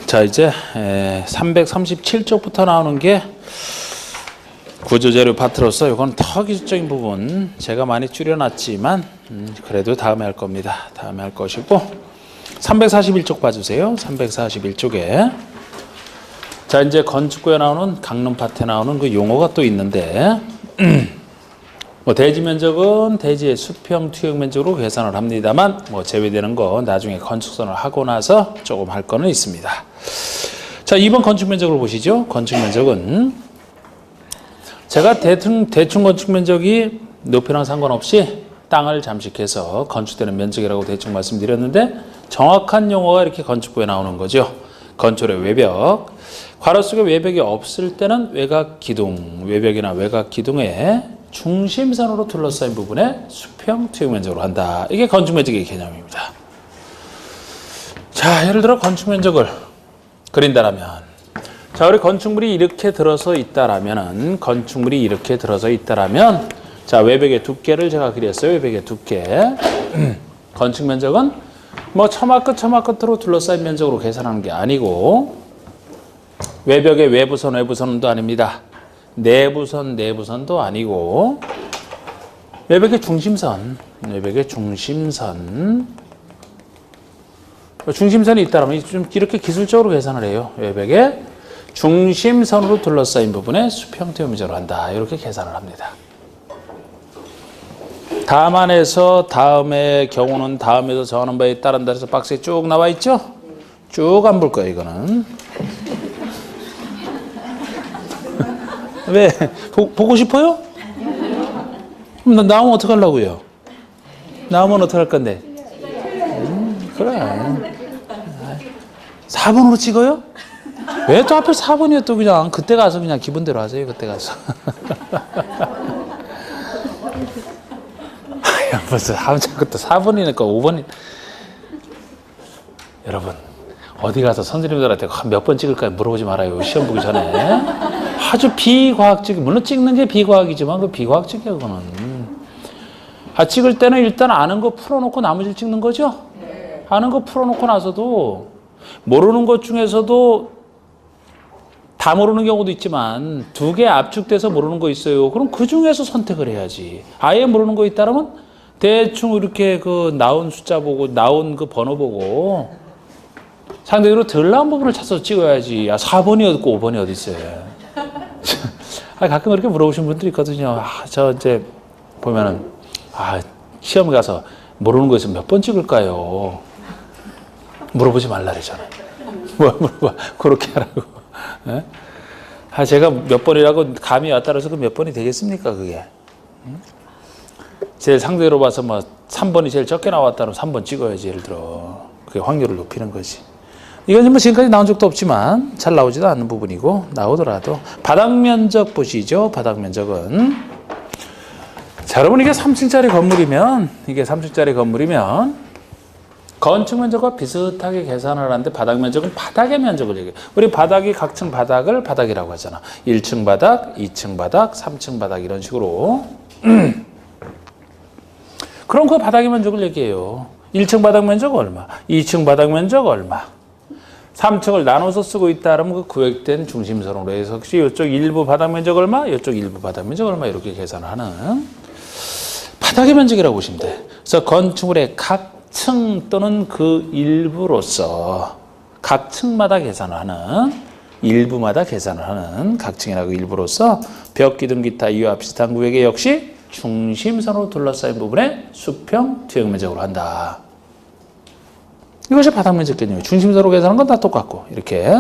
자, 이제 337쪽부터 나오는 게 구조재료 파트로서 이건 더 기술적인 부분 제가 많이 줄여놨지만 그래도 다음에 할 겁니다. 다음에 할 것이고 341쪽 봐주세요. 341쪽에 자, 이제 건축구에 나오는 강릉 파트에 나오는 그 용어가 또 있는데 뭐 대지 면적은 대지의 수평 투영 면적으로 계산을 합니다만 뭐 제외되는 거 나중에 건축선을 하고 나서 조금 할 거는 있습니다. 자, 2번 건축 면적을 보시죠. 건축 면적은 제가 대충 건축 면적이 높이랑 상관없이 땅을 잠식해서 건축되는 면적이라고 대충 말씀드렸는데 정확한 용어가 이렇게 건축구에 나오는 거죠. 건축의 외벽. 괄호 속에 외벽이 없을 때는 외곽 기둥, 외벽이나 외곽 기둥에 중심선으로 둘러싸인 부분에 수평 투영 면적으로 한다. 이게 건축 면적의 개념입니다. 자, 예를 들어 건축 면적을 그린다라면, 자, 우리 건축물이 이렇게 들어서 있다라면은, 자, 외벽의 두께를 제가 그렸어요. 외벽의 두께. 건축 면적은 뭐 처마 끝으로 둘러싸인 면적으로 계산하는 게 아니고, 외벽의 외부선도 아닙니다. 내부선도 아니고, 외벽의 중심선이 있다면 좀 이렇게 기술적으로 계산을 해요. 외벽의 중심선으로 둘러싸인 부분에 수평 투영 면적으로 한다. 이렇게 계산을 합니다. 다만에서 다음의 경우는 다음에서 정하는 바에 따른다 해서 박스에 쭉 나와 있죠? 쭉 안 볼 거예요, 이거는. 왜? 보고 싶어요? 그럼 나오면 어떡하려고요? 나오면 어떡할 건데? 그래. 4번으로 찍어요? 왜 또 하필 4번이요? 또 그냥 그때 가서 그냥 기분대로 하세요. 그때 가서. 야, 벌써 자꾸 4번이니까 5번이. 여러분, 어디 가서 선생님들한테 몇 번 찍을까 물어보지 말아요. 시험 보기 전에. 아주 비과학적, 물론 찍는 게 비과학이지만 그 비과학적이에요, 그거는. 찍을 때는 일단 아는 거 풀어놓고 나머지를 찍는 거죠? 네. 아는 거 풀어놓고 나서도 모르는 것 중에서도 다 모르는 경우도 있지만 두 개 압축돼서 모르는 거 있어요. 그럼 그 중에서 선택을 해야지. 아예 모르는 거 있다면 대충 이렇게 그 나온 숫자 보고 나온 그 번호 보고 상대적으로 덜 나온 부분을 찾아서 찍어야지. 4번이 어딨고 5번이 어디 있어요. 가끔 그렇게 물어보시는 분들이 있거든요. 저 이제 보면은 시험 가서 모르는 거 있으면 몇 번 찍을까요? 물어보지 말라 그러잖아요. 물어봐. 그렇게 하라고. 네? 제가 몇 번이라고 감이 왔다 그래서 그 몇 번이 되겠습니까, 그게? 제일 상대로 봐서 뭐 3번이 제일 적게 나왔다 그러면 3번 찍어야지, 예를 들어. 그게 확률을 높이는 거지. 이건 뭐 지금까지 나온 적도 없지만 잘 나오지도 않는 부분이고, 나오더라도 바닥 면적 보시죠. 바닥 면적은 자, 여러분, 이게 3층짜리 건물이면 건축 면적과 비슷하게 계산을 하는데 바닥 면적은 바닥의 면적을 얘기해요. 우리 바닥이 각층 바닥을 바닥이라고 하잖아. 1층 바닥, 2층 바닥, 3층 바닥 이런 식으로. 그럼 그 바닥의 면적을 얘기해요. 1층 바닥 면적 얼마, 2층 바닥 면적 얼마, 3층을 나눠서 쓰고 있다 그러면 그 구획된 중심선으로 해서 혹시 이쪽 일부 바닥 면적 얼마, 이쪽 일부 바닥 면적 얼마 이렇게 계산을 하는 바닥의 면적이라고 보시면 돼. 그래서 건축물의 각 층 또는 그 일부로서 각 층마다 계산을 하는, 일부마다 계산을 하는 각 층이나 그 일부로서 벽, 기둥, 기타 이와 비슷한 구획에 역시 중심선으로 둘러싸인 부분에 수평 투영 면적으로 한다. 이것이 바닥 면적 개념이에요. 중심선으로 계산하는 건 다 똑같고 이렇게.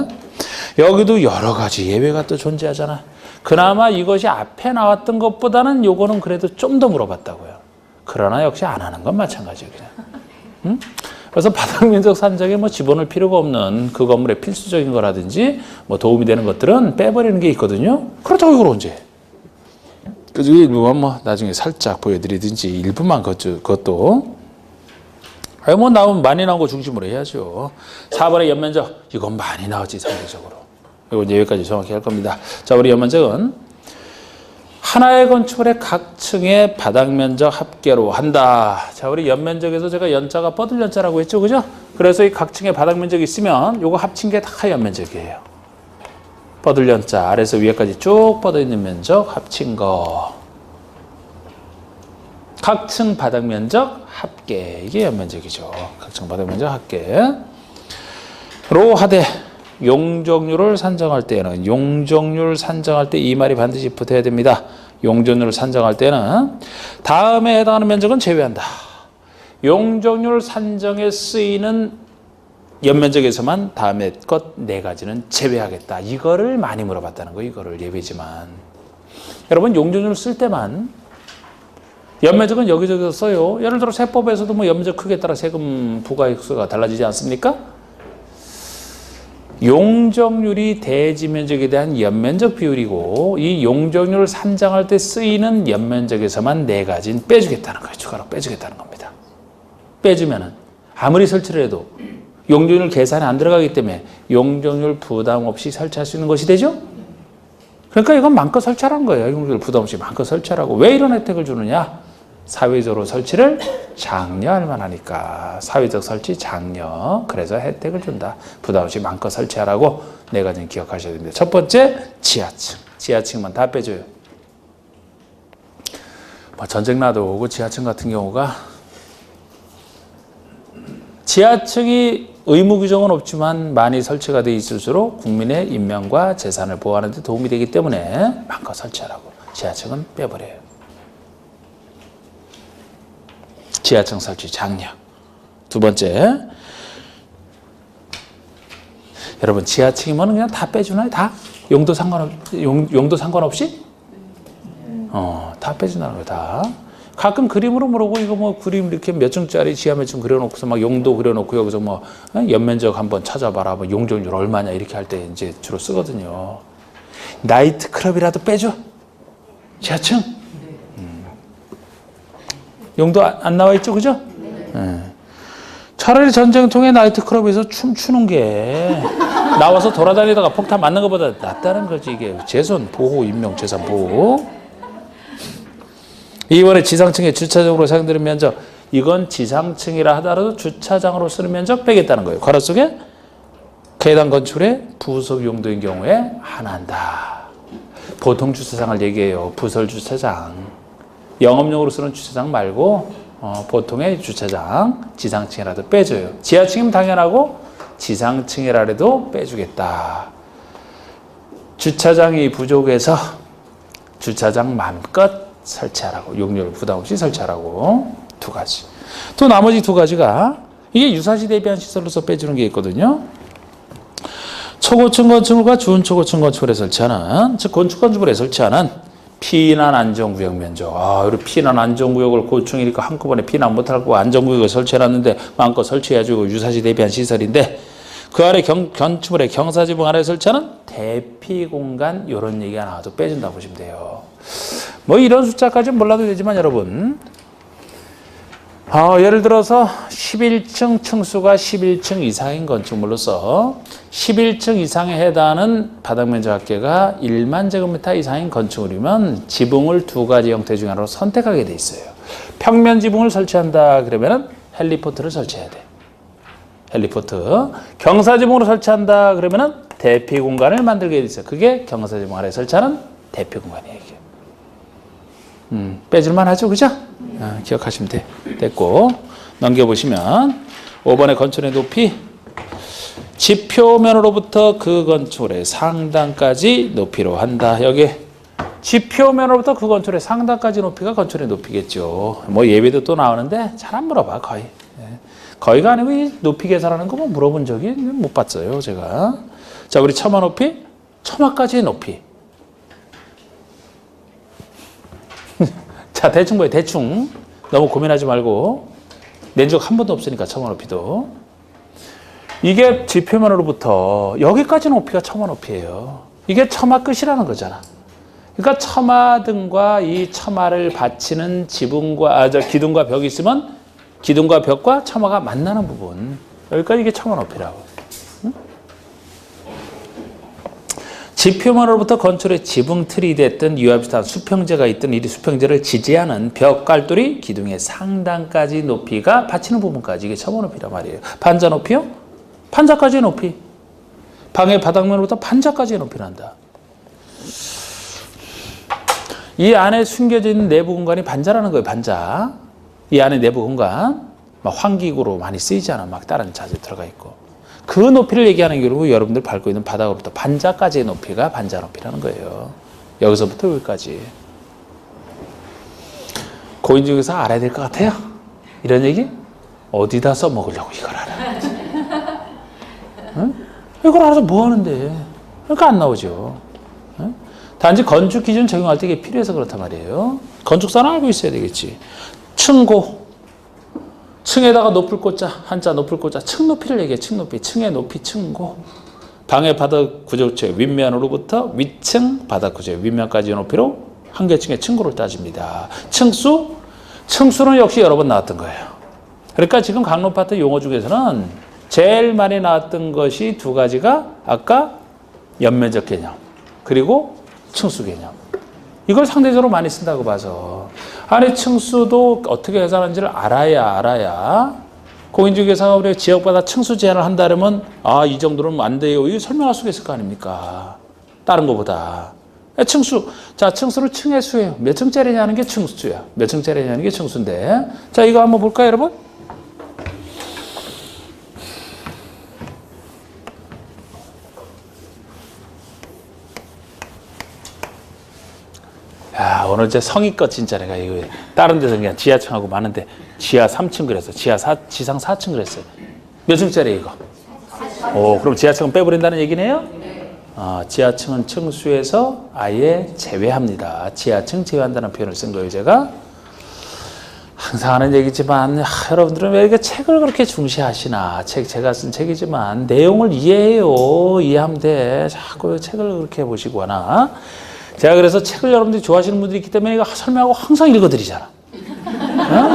여기도 여러 가지 예외가 또 존재하잖아. 그나마 이것이 앞에 나왔던 것보다는 요거는 그래도 좀 더 물어봤다고요. 그러나 역시 안 하는 건 마찬가지예요. 그냥. 그래서 바닥 면적 산정에 뭐 집어넣을 필요가 없는 그 건물의 필수적인 거라든지 뭐 도움이 되는 것들은 빼버리는 게 있거든요. 그렇다고 이걸 언제? 그래서 일부만 뭐 나중에 살짝 보여드리든지 일부만 그것도 뭐 나오면 많이 나온 거 중심으로 해야죠. 4번의 연면적 이건 많이 나왔지 상대적으로. 이거 이제 여기까지 정확히 할 겁니다. 자, 우리 연면적은 하나의 건축물의 각 층의 바닥 면적 합계로 한다. 자, 우리 연면적에서 제가 연자가 뻗을 연자라고 했죠, 그죠? 그래서 이 각 층의 바닥 면적이 있으면 요거 합친 게 다 연면적이에요. 뻗을 연자, 아래에서 위에까지 쭉 뻗어 있는 면적 합친 거. 각 층 바닥 면적 합계, 이게 연면적이죠. 각 층 바닥 면적 합계. 로 하되 용적률을 산정할 때는 이 말이 반드시 붙어야 됩니다. 용적률을 산정할 때는 다음에 해당하는 면적은 제외한다. 용적률 산정에 쓰이는 연면적에서만 다음에 것 네 가지는 제외하겠다. 이거를 많이 물어봤다는 거, 이거를 예외지만. 여러분, 용적률 쓸 때만 연면적은 여기저기서 써요. 예를 들어 세법에서도 뭐 연면적 크기에 따라 세금 부과 액수가 달라지지 않습니까? 용적률이 대지 면적에 대한 연면적 비율이고, 이 용적률을 산정할 때 쓰이는 연면적에서만 네 가지는 빼주겠다는 거예요. 추가로 빼주겠다는 겁니다. 빼주면은 아무리 설치를 해도 용적률 계산에 안 들어가기 때문에 용적률 부담 없이 설치할 수 있는 것이 되죠. 그러니까 이건 마음껏 설치하라는 거예요. 용적률 부담 없이 마음껏 설치하라고. 왜 이런 혜택을 주느냐? 사회적으로 설치를 장려할 만하니까. 사회적 설치 장려. 그래서 혜택을 준다. 부담 없이 마음껏 설치하라고 네 가지는 기억하셔야 됩니다. 첫 번째, 지하층. 지하층만 다 빼줘요. 뭐 전쟁 나도 오고 지하층 같은 경우가, 지하층이 의무 규정은 없지만 많이 설치가 돼 있을수록 국민의 인명과 재산을 보호하는 데 도움이 되기 때문에 마음껏 설치하라고. 지하층은 빼버려요. 지하층 설치 장려. 두 번째, 여러분 지하층이면 그냥 다 빼주나요? 다? 용도 상관없이? 다 빼준다는 거예요. 다. 가끔 그림으로 물어보고, 이거 뭐 그림 이렇게 몇 층짜리 지하 몇 층 그려놓고서 막 용도 그려놓고 여기서 뭐 연면적 한번 찾아봐라, 뭐 용적률 얼마냐 이렇게 할 때 이제 주로 쓰거든요. 나이트 클럽이라도 빼줘. 지하층. 용도 안 나와 있죠, 그죠? 네. 차라리 전쟁통에 나이트클럽에서 춤추는 게 나와서 돌아다니다가 폭탄 맞는 것보다 낫다는 거지. 이게 재산 보호, 인명 재산 보호. 이번에 지상층에 주차장으로 사용되는 면적, 이건 지상층이라 하더라도 주차장으로 쓰는 면적 빼겠다는 거예요. 괄호 속에 해당 건축물의 부속 용도인 경우에 하나한다. 보통 주차장을 얘기해요. 부설 주차장. 영업용으로 쓰는 주차장 말고 보통의 주차장, 지상층이라도 빼줘요. 지하층이면 당연하고 지상층이라도 빼주겠다. 주차장이 부족해서 주차장 마음껏 설치하라고. 용적률 부담 없이 설치하라고. 두 가지. 또 나머지 두 가지가, 이게 유사시 대비한 시설로서 빼주는 게 있거든요. 초고층 건축물과 준초고층 건축물에 설치하는, 즉 건축 건축물에 설치하는 피난 안전구역 면적. 우리 피난 안전구역을 고층이니까 한꺼번에 피난 못하고 안전구역을 설치해놨는데 마음껏 설치해가지고 유사시 대비한 시설인데, 그 아래 건축물의 경사지붕 아래 설치하는 대피공간, 이런 얘기가 나와도 빼준다고 보시면 돼요. 뭐 이런 숫자까지는 몰라도 되지만 여러분, 예를 들어서 11층 층수가 11층 이상인 건축물로서 11층 이상에 해당하는 바닥면적 합계가 1만 제곱미터 이상인 건축물이면 지붕을 두 가지 형태 중 하나로 선택하게 돼 있어요. 평면 지붕을 설치한다 그러면은 헬리포트를 설치해야 돼. 헬리포트. 경사 지붕으로 설치한다 그러면은 대피 공간을 만들게 돼 있어요. 그게 경사 지붕 아래 설치하는 대피 공간이에요. 이게. 빼줄만 하죠, 그죠? 기억하시면 됐고, 넘겨보시면 5번의 건축의 높이, 지표면으로부터 그 건축물의 상단까지 높이로 한다. 여기 지표면으로부터 그 건축물의 상단까지 높이가 건축의 높이겠죠. 뭐 예배도 또 나오는데 잘 안 물어봐, 거의. 거의가 아니고 이 높이 계산하는 거 뭐 물어본 적이 못 봤어요, 제가. 자, 우리 처마 높이, 처마까지의 높이. 자, 대충 보여. 대충. 너무 고민하지 말고. 낸 적 한 번도 없으니까, 처마 높이도. 이게 지표면으로부터 여기까지 높이가 처마 높이예요. 이게 처마 끝이라는 거잖아. 그러니까 처마 등과 이 처마를 받치는 기둥과 벽이 있으면 기둥과 벽과 처마가 만나는 부분. 여기까지 이게 처마 높이라고. 지표면으로부터 건축의 지붕틀이 됐든 이와 비슷한 수평재가 있든 이 수평재를 지지하는 벽 깔돌이 기둥의 상단까지 높이가 받치는 부분까지 이게 처마 높이란 말이에요. 반자 높이요? 반자까지의 높이. 방의 바닥면으로부터 반자까지의 높이란다. 이 안에 숨겨져 있는 내부 공간이 반자라는 거예요. 반자. 이 안에 내부 공간 막 환기구로 많이 쓰이잖아. 막 다른 자재 들어가 있고. 그 높이를 얘기하는 경우 여러분들 밟고 있는 바닥으로부터 반자까지의 높이가 반자 높이라는 거예요. 여기서부터 여기까지. 고인중에서 알아야 될 것 같아요. 이런 얘기? 어디다 써먹으려고 이걸 알아야지. 응? 이걸 알아서 뭐 하는데? 그러니까 안 나오죠. 응? 단지 건축 기준 적용할 때 이게 필요해서 그렇단 말이에요. 건축사는 알고 있어야 되겠지. 층고. 층에다가 높을 꽂자, 한자 높을 꽂자, 층 높이를 얘기해, 층 높이. 층의 높이, 층고. 방의 바닥 구조체 윗면으로부터 위층 바닥 구조 윗면까지의 높이로 한 개 층의 층고를 따집니다. 층수? 층수는 역시 여러 번 나왔던 거예요. 그러니까 지금 강론파트 용어 중에서는 제일 많이 나왔던 것이 두 가지가 아까 연면적 개념, 그리고 층수 개념. 이걸 상대적으로 많이 쓴다고 봐서. 아니, 층수도 어떻게 계산하는지를 알아야 공인중개사가 우리 지역마다 층수 제한을 한다면 아, 이 정도는 안 돼요. 이거 설명할 수가 있을 거 아닙니까? 다른 것보다. 층수. 자, 층수를 층의 수예요. 몇 층짜리냐는 게 층수야. 몇 층짜리냐는 게 층수인데. 자, 이거 한번 볼까요, 여러분? 야, 오늘 제 성의껏 진짜 내가 이거 다른 데서 그냥 지하층하고 많은데 지하 3층 그랬어. 지상 4층 그랬어요. 몇 층짜리 이거? 오, 그럼 지하층은 빼버린다는 얘기네요? 지하층은 층수에서 아예 제외합니다. 지하층 제외한다는 표현을 쓴 거예요, 제가. 항상 하는 얘기지만 여러분들은 왜 이렇게 책을 그렇게 중시하시나. 제가 쓴 책이지만 내용을 이해해요. 이해하면 돼. 자꾸 책을 그렇게 보시거나. 제가 그래서 책을 여러분들이 좋아하시는 분들이 있기 때문에 설명하고 항상 읽어드리잖아.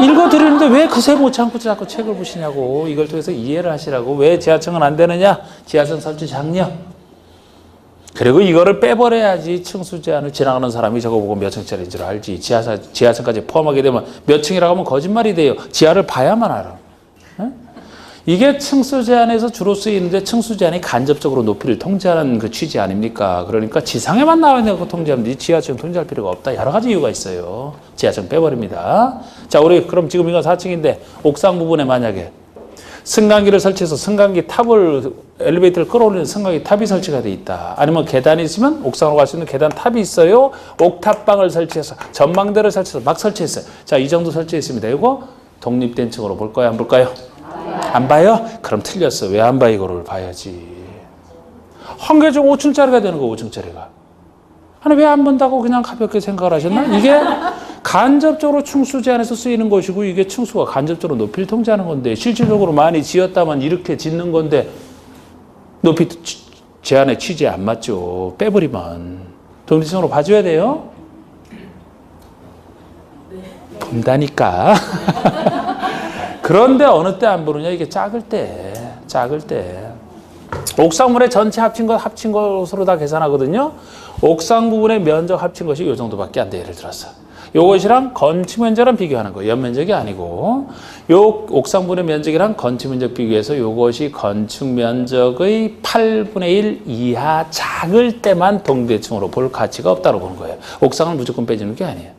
읽어드리는데 왜 그새 못 참고 자꾸 책을 보시냐고. 이걸 통해서 이해를 하시라고. 왜 지하층은 안 되느냐? 지하층 설치 장려. 그리고 이거를 빼버려야지 층수 제한을 지나가는 사람이 저거 보고 몇 층짜리인 줄 알지. 지하층까지 포함하게 되면 몇 층이라고 하면 거짓말이 돼요. 지하를 봐야만 알아. 이게 층수 제한에서 주로 쓰이는데 층수 제한이 간접적으로 높이를 통제하는 그 취지 아닙니까? 그러니까 지상에만 나와 있는 거 통제하면 돼. 지하층 통제할 필요가 없다. 여러 가지 이유가 있어요. 지하층 빼버립니다. 자, 우리 그럼 지금 이건 4층인데 옥상 부분에 만약에 승강기를 설치해서 승강기 탑을 엘리베이터를 끌어올리는 승강기 탑이 설치가 돼 있다. 아니면 계단이 있으면 옥상으로 갈 수 있는 계단 탑이 있어요. 옥탑방을 설치해서 전망대를 설치해서 막 설치했어요. 자, 이 정도 설치했습니다. 이거 독립된 층으로 볼까요? 안 볼까요? 안 봐요? 그럼 틀렸어. 왜 안 봐? 이거를 봐야지. 한 개 중 5층짜리가 되는 거, 5층짜리가. 아니, 왜 안 본다고 그냥 가볍게 생각을 하셨나? 이게 간접적으로 층수 제한에서 쓰이는 것이고, 이게 층수가 간접적으로 높이를 통제하는 건데, 실질적으로 많이 지었다만 이렇게 짓는 건데, 높이 제한의 취지에 안 맞죠. 빼버리면. 독립성으로 봐줘야 돼요? 본다니까. 그런데 어느 때 안 보느냐? 이게 작을 때. 옥상물의 전체 합친 것으로 다 계산하거든요. 옥상 부분의 면적 합친 것이 이 정도밖에 안 돼. 예를 들어서. 요것이랑 건축 면적이랑 비교하는 거예요. 연면적이 아니고. 요 옥상 부분의 면적이랑 건축 면적 비교해서 요것이 건축 면적의 8분의 1 이하 작을 때만 동대층으로 볼 가치가 없다고 보는 거예요. 옥상을 무조건 빼주는 게 아니에요.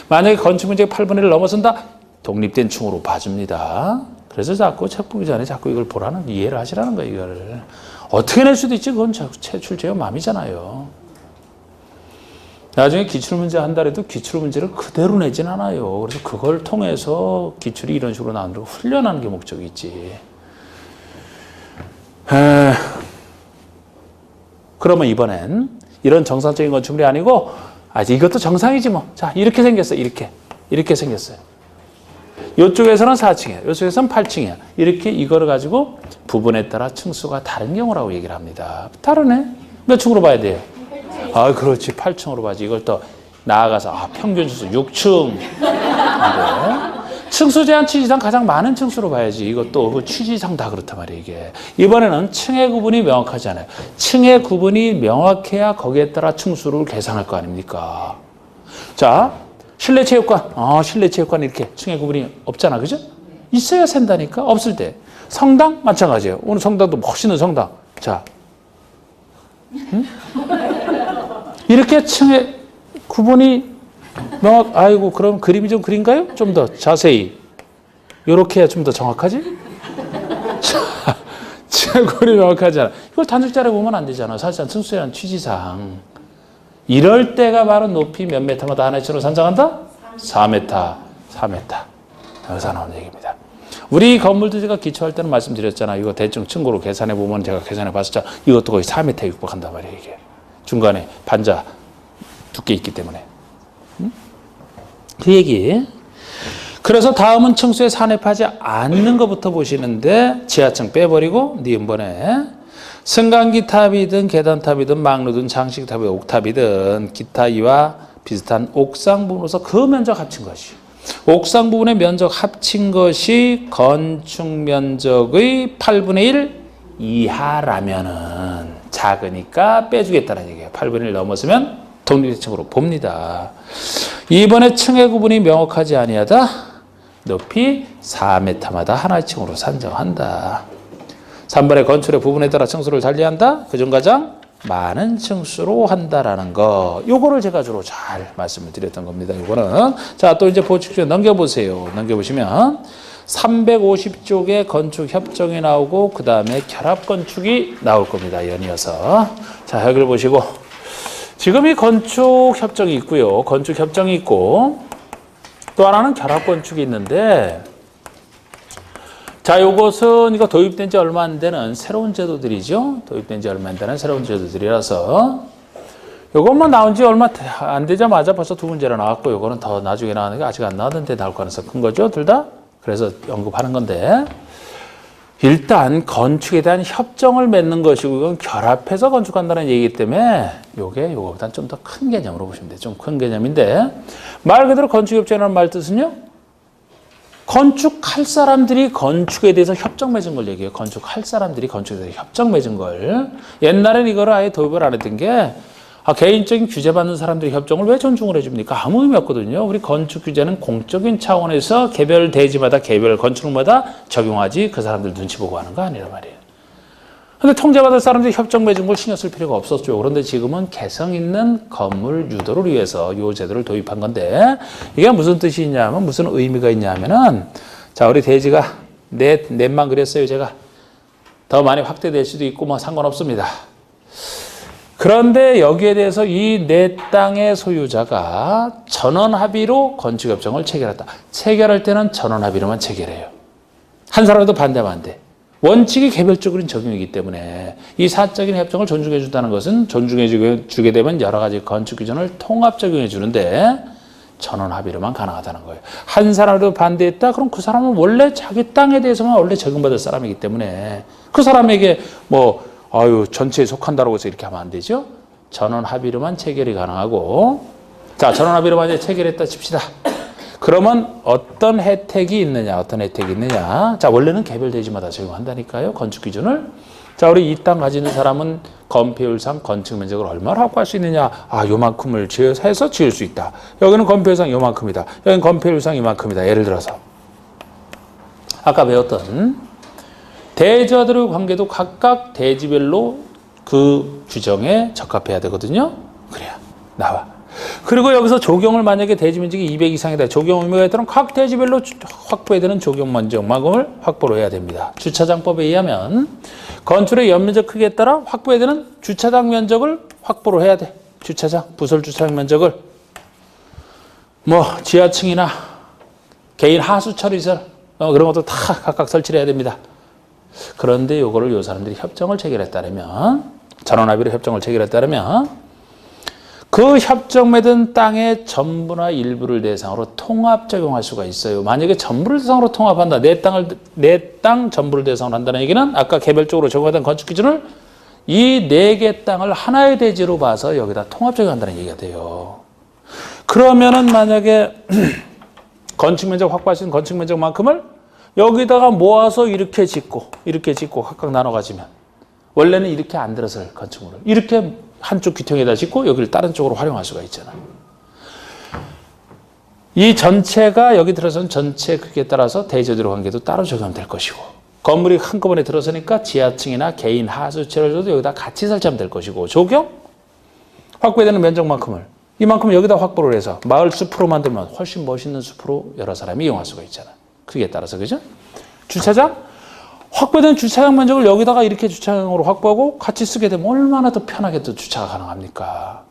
만약에 건축 면적이 8분의 1을 넘어선다? 독립된 층으로 봐줍니다. 그래서 자꾸 책 보기 전에 자꾸 이걸 보라는 이해를 하시라는 거예요. 이걸 어떻게 낼 수도 있지. 그건 출제의 맘이잖아요. 나중에 기출문제 한다래도 기출문제를 그대로 내진 않아요. 그래서 그걸 통해서 기출이 이런 식으로 나오는 걸 훈련하는 게 목적이 있지. 그러면 이번엔 이런 정상적인 건축물이 아니고 이것도 정상이지 뭐. 자, 이렇게 생겼어요. 이렇게 생겼어요. 이쪽에서는 4층이야. 이쪽에서는 8층이야. 이렇게 이거를 가지고 부분에 따라 층수가 다른 경우라고 얘기를 합니다. 다르네. 몇 층으로 봐야 돼요? 그렇지. 8층으로 봐야지. 이걸 또 나아가서 평균 수수 6층. 층수 제한 취지상 가장 많은 층수로 봐야지. 이것도 그 취지상 다 그렇단 말이에요, 이게. 이번에는 층의 구분이 명확하지 않아요. 층의 구분이 명확해야 거기에 따라 층수를 계산할 거 아닙니까? 자, 실내체육관. 실내체육관 이렇게 층의 구분이 없잖아, 그죠? 있어야 센다니까? 없을 때. 성당? 마찬가지예요. 오늘 성당도 멋있는 성당. 자. 응? 이렇게 층의 구분이 아이고, 그럼 그림이 좀 그린가요? 좀 더 자세히. 요렇게 해야 좀 더 정확하지? 층의 구분이 명확하지 않아. 이걸 단축자로 보면 안 되잖아. 사실상 층수라는 취지상. 이럴 때가 바로 높이 몇 메타마다 하나의 층으로 산정한다? 4m. 4m. 여기서 나오는 얘기입니다. 우리 건물도 제가 기초할 때는 말씀드렸잖아요. 이거 대충 층고로 계산해 보면 제가 계산해 봤었잖아. 이것도 거의 4m에 육박한단 말이에요, 이게. 중간에 반자 두께 있기 때문에. 그 얘기. 그래서 다음은 층수에 산입하지 않는 것부터 보시는데 지하층 빼버리고 니은번에 승강기 탑이든 계단탑이든 막루든 장식탑이든 옥탑이든 기타 이와 비슷한 옥상 부분으로서 그 면적 합친 것이 옥상 부분의 면적 합친 것이 건축 면적의 8분의 1 이하라면은 작으니까 빼주겠다는 얘기예요. 8분의 1 넘었으면 독립층으로 봅니다. 이번에 층의 구분이 명확하지 아니하다. 높이 4m마다 하나의 층으로 산정한다. 3번의 건축의 부분에 따라 층수를 달리한다. 그중 가장 많은 층수로 한다라는 거. 요거를 제가 주로 잘 말씀을 드렸던 겁니다. 요거는. 자, 또 이제 보충 넘겨보세요. 넘겨보시면 350쪽에 건축 협정이 나오고 그 다음에 결합 건축이 나올 겁니다. 연이어서. 자, 여기를 보시고 지금 이 건축 협정이 있고요. 건축 협정이 있고 또 하나는 결합 건축이 있는데 자, 요것은 이거 도입된 지 얼마 안 되는 새로운 제도들이죠. 도입된 지 얼마 안 되는 새로운 제도들이라서 요것만 나온 지 얼마 안 되자마자 벌써 두 문제나 나왔고 요거는 더 나중에 나오는 게 아직 안 나왔는데 나올 가능성이 큰 거죠. 둘 다. 그래서 언급하는 건데 일단 건축에 대한 협정을 맺는 것이고 이건 결합해서 건축한다는 얘기이기 때문에 요게 요거보다는 좀 더 큰 개념으로 보시면 돼요. 좀 큰 개념인데 말 그대로 건축협정이라는 말 뜻은요. 건축할 사람들이 건축에 대해서 협정 맺은 걸 얘기해요. 건축할 사람들이 건축에 대해서 협정 맺은 걸. 옛날엔 이거를 아예 도입을 안 했던 게 개인적인 규제받는 사람들이 협정을 왜 존중을 해줍니까? 아무 의미 없거든요. 우리 건축 규제는 공적인 차원에서 개별 대지마다 개별 건축물마다 적용하지 그 사람들 눈치 보고 하는 거 아니란 말이에요. 근데 통제받을 사람들이 협정 맺은 걸 신경 쓸 필요가 없었죠. 그런데 지금은 개성 있는 건물 유도를 위해서 이 제도를 도입한 건데 이게 무슨 뜻이 있냐면 무슨 의미가 있냐면은 자, 우리 대지가 넷만 그렸어요. 제가 더 많이 확대될 수도 있고 뭐 상관없습니다. 그런데 여기에 대해서 이 내 땅의 소유자가 전원 합의로 건축협정을 체결했다. 체결할 때는 전원 합의로만 체결해요. 한 사람도 반대하면 안 돼. 원칙이 개별적으로 적용이기 때문에 이 사적인 협정을 존중해 준다는 것은 존중해 주게 되면 여러 가지 건축 규정을 통합 적용해 주는데 전원 합의로만 가능하다는 거예요. 한 사람도 반대했다? 그럼 그 사람은 원래 자기 땅에 대해서만 원래 적용받을 사람이기 때문에 그 사람에게 전체에 속한다고 해서 이렇게 하면 안 되죠. 전원 합의로만 체결이 가능하고 자, 전원 합의로만 체결했다 칩시다. 그러면 어떤 혜택이 있느냐? 자, 원래는 개별 대지마다 적용한다니까요. 건축 기준을. 자, 우리 이 땅 가지는 사람은 건폐율상 건축 면적을 얼마나 확보할 수 있느냐? 요만큼을 해서 지을 수 있다. 여기는 건폐율상 요만큼이다. 여기는 건폐율상 이만큼이다. 예를 들어서. 아까 배웠던 대지와들의 관계도 각각 대지별로 그 규정에 적합해야 되거든요. 그래야 나와. 그리고 여기서 조경을 만약에 대지 면적이 200 이상이다. 조경 의무가 있다면 각 대지별로 확보해야 되는 조경 면적만큼을 확보를 해야 됩니다. 주차장법에 의하면 건축의 연면적 크기에 따라 확보해야 되는 주차장 면적을 확보를 해야 돼. 주차장, 부설 주차장 면적을 지하층이나 개인 하수 처리설 그런 것도 다 각각 설치를 해야 됩니다. 그런데 요거를 요 사람들이 협정을 체결했다면 전원합의로 협정을 체결했다면 그 협정 맺은 땅의 전부나 일부를 대상으로 통합 적용할 수가 있어요. 만약에 전부를 대상으로 통합한다. 내 땅 전부를 대상으로 한다는 얘기는 아까 개별적으로 적용하던 건축 기준을 이 4개 땅을 하나의 대지로 봐서 여기다 통합 적용한다는 얘기가 돼요. 그러면은 만약에 건축 면적 확보할 수 있는 건축 면적만큼을 여기다가 모아서 이렇게 짓고 각각 나눠 가지면 원래는 이렇게 안 들어설 건축물을 이렇게 한쪽 귀퉁이에다 짓고 여기를 다른 쪽으로 활용할 수가 있잖아. 이 전체가 여기 들어서는 전체 크기에 따라서 대저지로 관계도 따로 적용될 것이고 건물이 한꺼번에 들어서니까 지하층이나 개인 하수처를 줘도 여기다 같이 설치하면 될 것이고 적용? 확보되는 면적만큼을 이만큼 여기다 확보를 해서 마을 숲으로 만들면 훨씬 멋있는 숲으로 여러 사람이 이용할 수가 있잖아. 크기에 따라서 그죠? 주차장? 확보된 주차장 면적을 여기다가 이렇게 주차장으로 확보하고 같이 쓰게 되면 얼마나 더 편하게 또 주차가 가능합니까?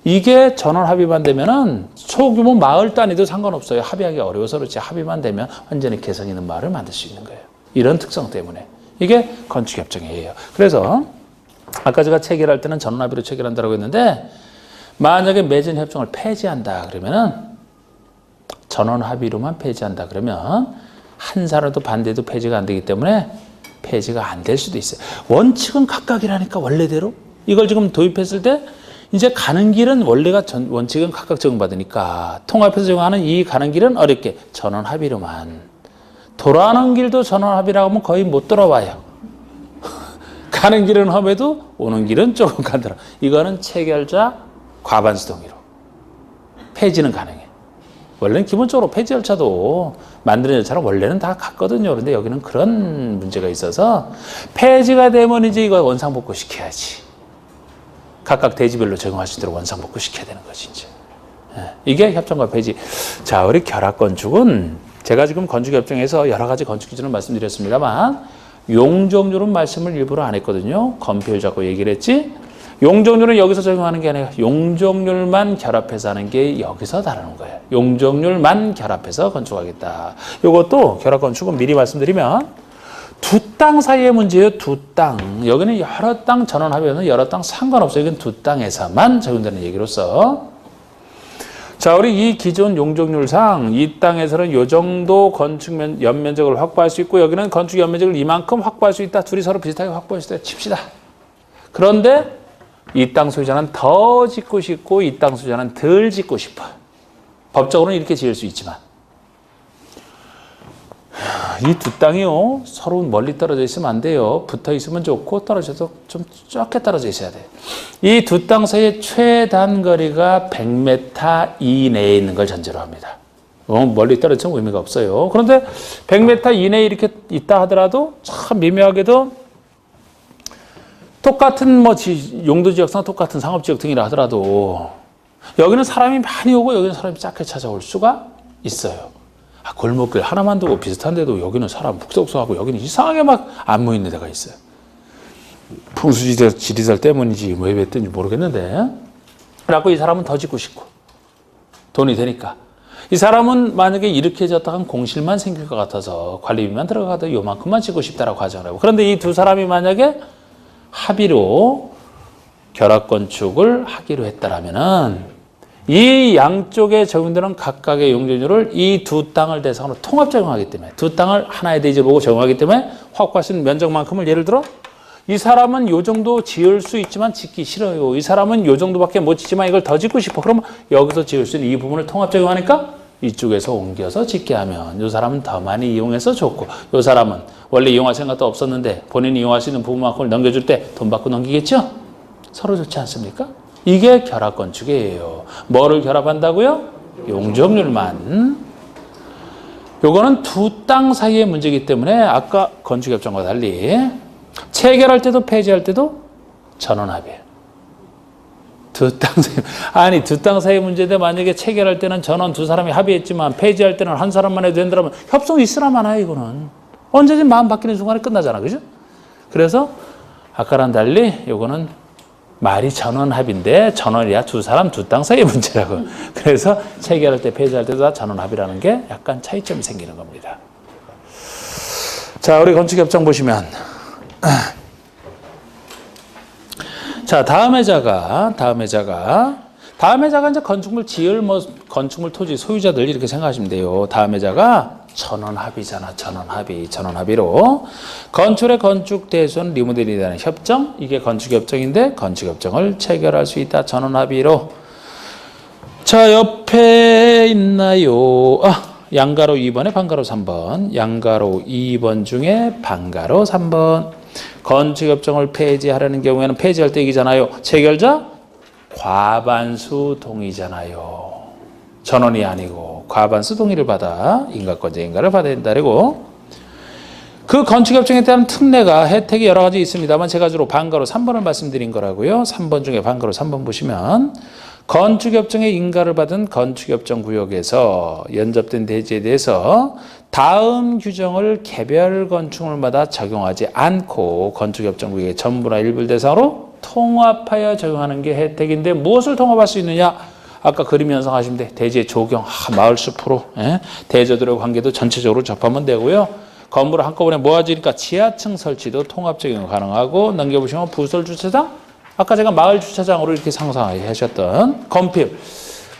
이게 전원 합의만 되면은 소규모 마을 단위도 상관없어요. 합의하기 어려워서 그렇지 합의만 되면 완전히 개성 있는 마을을 만들 수 있는 거예요. 이런 특성 때문에 이게 건축협정이에요. 그래서 아까 제가 체결할 때는 전원 합의로 체결한다고 했는데 만약에 맺은 협정을 폐지한다 그러면은 전원 합의로만 폐지한다 그러면 한 사람도 반대도 폐지가 안 되기 때문에 폐지가 안 될 수도 있어요. 원칙은 각각이라니까 원래대로 이걸 지금 도입했을 때 이제 가는 길은 원래가 원칙은 각각 적용받으니까 통합해서 적용하는 이 가는 길은 어렵게 전원 합의로만 돌아오는 길도 전원 합의라고 하면 거의 못 돌아와요. 가는 길은 험해도 오는 길은 조금 간다라. 이거는 체결자 과반수 동의로 폐지는 가능해. 원래는 기본적으로 폐지 절차도 만드는 절차는 원래는 다 같거든요. 그런데 여기는 그런 문제가 있어서 폐지가 되면 이제 이거 원상복구 시켜야지. 각각 대지별로 적용할 수 있도록 원상복구 시켜야 되는 것이 이제. 이게 협정과 폐지. 자, 우리 결합건축은 제가 지금 건축협정에서 여러 가지 건축 기준을 말씀드렸습니다만 용적률은 말씀을 일부러 안 했거든요. 건폐율 자꾸 얘기를 했지. 용적률은 여기서 적용하는 게 아니라 용적률만 결합해서 하는 게 여기서 다루는 거예요. 용적률만 결합해서 건축하겠다. 이것도 결합건축은 미리 말씀드리면 두 땅 사이의 문제예요. 두 땅. 여기는 여러 땅 전원 합의는 여러 땅 상관없어요. 이건 두 땅에서만 적용되는 얘기로서 자, 우리 이 기존 용적률상 이 땅에서는 이 정도 건축 연면적을 확보할 수 있고 여기는 건축 연면적을 이만큼 확보할 수 있다. 둘이 서로 비슷하게 확보할 수 있다. 칩시다. 그런데 이 땅 소유자는 더 짓고 싶고 이 땅 소유자는 덜 짓고 싶어. 법적으로는 이렇게 지을 수 있지만 이 두 땅이요 서로 멀리 떨어져 있으면 안 돼요. 붙어 있으면 좋고 떨어져도 좀 적게 떨어져 있어야 돼요. 이 두 땅 사이의 최단 거리가 100m 이내에 있는 걸 전제로 합니다. 멀리 떨어지면 의미가 없어요. 그런데 100m 이내에 이렇게 있다 하더라도 참 미묘하게도 똑같은 용도지역상 똑같은 상업지역 등이라 하더라도 여기는 사람이 많이 오고 여기는 사람이 작게 찾아올 수가 있어요. 골목길 하나만 두고 비슷한데도 여기는 사람 북적북적하고 여기는 이상하게 막 안 모이는 데가 있어요. 풍수지리설 때문인지 왜 그랬는지 모르겠는데 그래갖고 이 사람은 더 짓고 싶고 돈이 되니까 이 사람은 만약에 이렇게 졌다간 공실만 생길 것 같아서 관리비만 들어가도 요만큼만 짓고 싶다라고 가정을 하고 그런데 이 두 사람이 만약에 합의로 결합건축을 하기로 했다라면은 이 양쪽에 적용되는 각각의 용적률을 이 두 땅을 대상으로 통합 적용하기 때문에 두 땅을 하나의 대지로 보고 적용하기 때문에 확보할 수 있는 면적만큼을 예를 들어 이 사람은 요 정도 지을 수 있지만 짓기 싫어요. 이 사람은 요 정도밖에 못 짓지만 이걸 더 짓고 싶어. 그러면 여기서 지을 수 있는 이 부분을 통합 적용하니까 이쪽에서 옮겨서 짓게 하면 요 사람은 더 많이 이용해서 좋고 요 사람은 원래 이용할 생각도 없었는데 본인이 이용할 수 있는 부분만큼을 넘겨줄 때 돈 받고 넘기겠죠? 서로 좋지 않습니까? 이게 결합건축이에요. 뭐를 결합한다고요? 용적률만. 요거는 두 땅 사이의 문제이기 때문에 아까 건축협정과 달리 체결할 때도 폐지할 때도 전원합의예요. 두 땅 사이의 문제인데 만약에 체결할 때는 전원 두 사람이 합의했지만 폐지할 때는 한 사람만 해도 된다면 협성이 있으나 마나요 이거는. 언제든 마음 바뀌는 순간에 끝나잖아. 그죠? 그래서 아까랑 달리 요거는 말이 전원합의인데 전원이야 두 사람 두 땅 사이의 문제라고. 그래서 체결할 때 폐지할 때도 다 전원합의라는 게 약간 차이점이 생기는 겁니다. 자, 우리 건축협정 보시면 자, 다음 해자가 이제 건축물 지을 건축물 토지 소유자들 이렇게 생각하시면 돼요. 다음 해자가 전원합의잖아. 전원합의로 건축의 건축 대손 리모델링에 대한 협정 이게 건축협정인데 건축협정을 체결할 수 있다. 전원합의로 자, 옆에 있나요? 양가로 2번에 반가로 3번. 양가로 2번 중에 반가로 3번. 건축협정을 폐지하려는 경우에는 폐지할 때 얘기잖아요. 체결자 과반수 동의잖아요. 전원이 아니고 과반수 동의를 받아 인가권자 인가를 받아야 된다고. 그 건축협정에 대한 특례가 혜택이 여러 가지 있습니다만 제가 주로 반가로 3번을 말씀드린 거라고요. 3번 중에 반가로 3번 보시면 건축협정의 인가를 받은 건축협정 구역에서 연접된 대지에 대해서 다음 규정을 개별 건축물마다 적용하지 않고 건축협정 구역의 전부나 일부를 대상으로 통합하여 적용하는 게 혜택인데 무엇을 통합할 수 있느냐? 아까 그림 연상하시면 돼. 대지의 조경, 마을 숲으로 대저들의 관계도 전체적으로 접하면 되고요. 건물을 한꺼번에 모아지니까 지하층 설치도 통합 적용 가능하고 넘겨보시면 부설 주차장 아까 제가 마을 주차장으로 이렇게 상상하셨던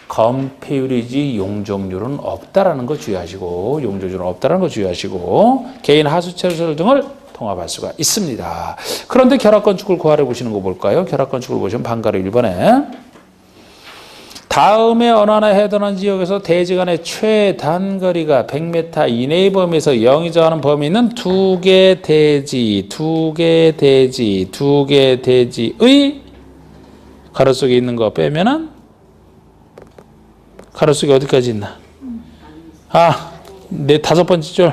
건폐율이지 용적률은 없다라는 거 주의하시고 용적률은 없다라는 거 주의하시고 개인 하수시설 등을 통합할 수가 있습니다. 그런데 결합건축을 구하려 보시는 거 볼까요? 결합건축을 보시면 반가로 1번에 다음에 어느 하나 해당하는 지역에서 대지 간의 최단거리가 100m 이내의 범위에서 0이 정하는 범위는 두 개 대지의 가로 속에 있는 거 빼면은 가로 속에 어디까지 있나? 다섯 번째 줄.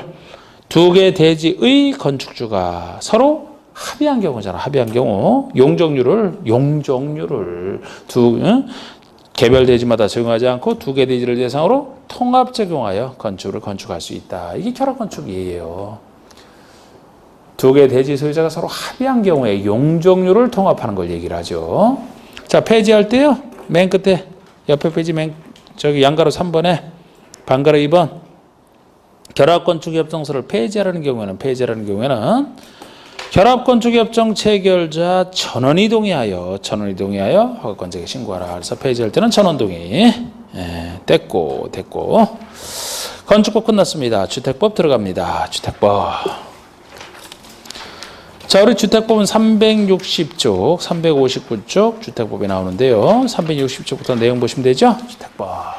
두 개 대지의 건축주가 서로 합의한 경우잖아. 합의한 경우 용적률을 개별 대지마다 적용하지 않고 두 개 대지를 대상으로 통합 적용하여 건축을 건축할 수 있다. 이게 결합건축이에요. 두 개 대지 소유자가 서로 합의한 경우에 용적률을 통합하는 걸 얘기를 하죠. 자, 폐지할 때요. 맨 끝에 옆에 페이지 양가로 3번에 반가로 2번 결합건축협정서를 폐지하라는 경우에는 결합건축협정 체결자 전원이 동의하여 허가권자에게 신고하라. 그래서 폐지할 때는 전원 동의. 됐고. 건축법 끝났습니다. 주택법 들어갑니다. 주택법. 자, 우리 주택법은 360쪽, 359쪽 주택법이 나오는데요. 360쪽부터 내용 보시면 되죠? 주택법.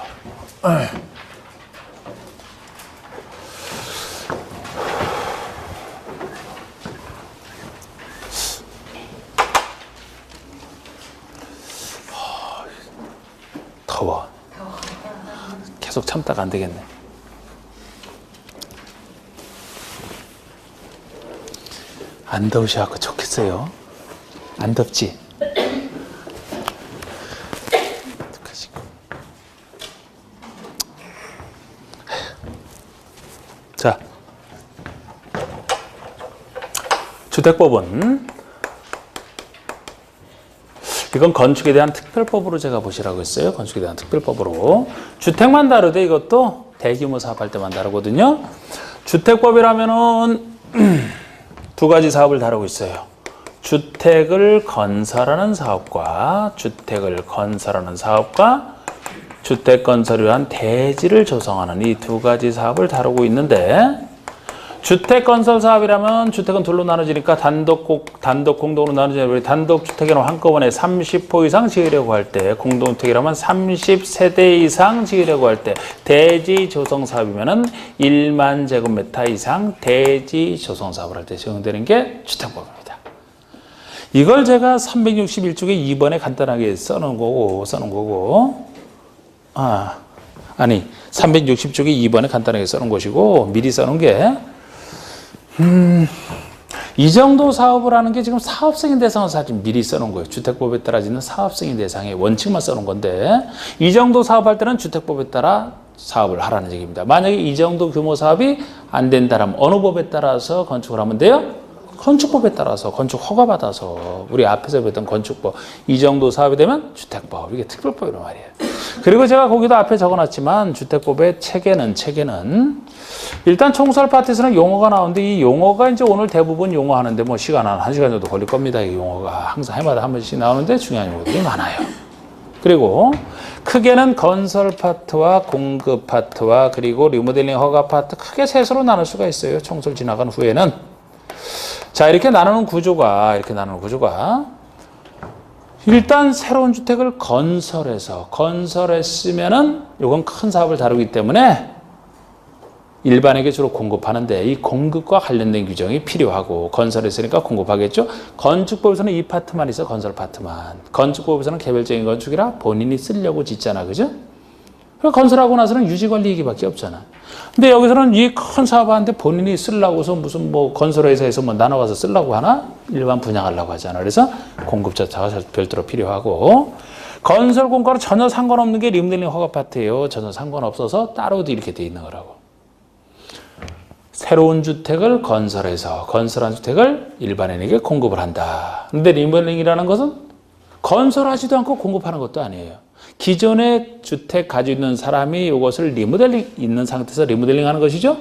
더워. 계속 참다가 안 되겠네. 안 더우셔갖고 좋겠어요. 안 덥지? 자, 주택법은 이건 건축에 대한 특별법으로 제가 보시라고 했어요. 건축에 대한 특별법으로. 주택만 다르되 이것도 대규모 사업할 때만 다르거든요. 주택법이라면은 두 가지 사업을 다루고 있어요. 주택을 건설하는 사업과 주택 건설을 위한 대지를 조성하는 이 두 가지 사업을 다루고 있는데 주택 건설 사업이라면 주택은 둘로 나눠지니까 단독 공동으로 나눠지는 단독 주택에는 한꺼번에 30호 이상 지으려고 할 때 공동주택이라면 30세대 이상 지으려고 할 때 대지 조성 사업이면은 1만 제곱미터 이상 대지 조성 사업을 할 때 적용되는 게 주택법입니다. 이걸 제가 361쪽에 2번에 간단하게 써놓은 거고 360쪽에 2번에 간단하게 써놓은 것이고 미리 써놓은 게 이 정도 사업을 하는 게 지금 사업승인 대상을 사실 미리 써놓은 거예요. 주택법에 따라지는 사업승인 대상의 원칙만 써놓은 건데 이 정도 사업할 때는 주택법에 따라 사업을 하라는 얘기입니다. 만약에 이 정도 규모 사업이 안 된다면 어느 법에 따라서 건축을 하면 돼요? 건축법에 따라서 건축 허가 받아서 우리 앞에서 배웠던 건축법 이 정도 사업이 되면 주택법 이게 특별법이란 말이에요. 그리고 제가 거기도 앞에 적어놨지만 주택법의 체계는 일단 총설 파트에서는 용어가 나오는데 이 용어가 이제 오늘 대부분 용어하는데 뭐 시간 한 시간 정도 걸릴 겁니다. 이 용어가 항상 해마다 한 번씩 나오는데 중요한 용어들이 많아요. 그리고 크게는 건설 파트와 공급 파트와 그리고 리모델링 허가 파트 크게 셋으로 나눌 수가 있어요. 총설 지나간 후에는. 자, 이렇게 나누는 구조가 일단 새로운 주택을 건설했으면은 이건 큰 사업을 다루기 때문에 일반에게 주로 공급하는데 이 공급과 관련된 규정이 필요하고 건설했으니까 공급하겠죠. 건축법에서는 이 파트만 있어. 건설 파트만. 건축법에서는 개별적인 건축이라 본인이 쓰려고 짓잖아. 그죠? 건설하고 나서는 유지관리 얘기밖에 없잖아. 근데 여기서는 이 큰 사업하는데 본인이 쓰려고서 무슨 뭐 건설회사에서 뭐 나눠가서 쓰려고 하나? 일반 분양하려고 하잖아. 그래서 공급자차가 별도로 필요하고 건설 공과는 전혀 상관없는 게 리모델링 허가 파트예요. 전혀 상관없어서 따로도 이렇게 돼 있는 거라고. 새로운 주택을 건설해서 건설한 주택을 일반인에게 공급을 한다. 근데 리모델링이라는 것은 건설하지도 않고 공급하는 것도 아니에요. 기존의 주택 가지고 있는 사람이 이것을 리모델링 있는 상태에서 리모델링 하는 것이죠.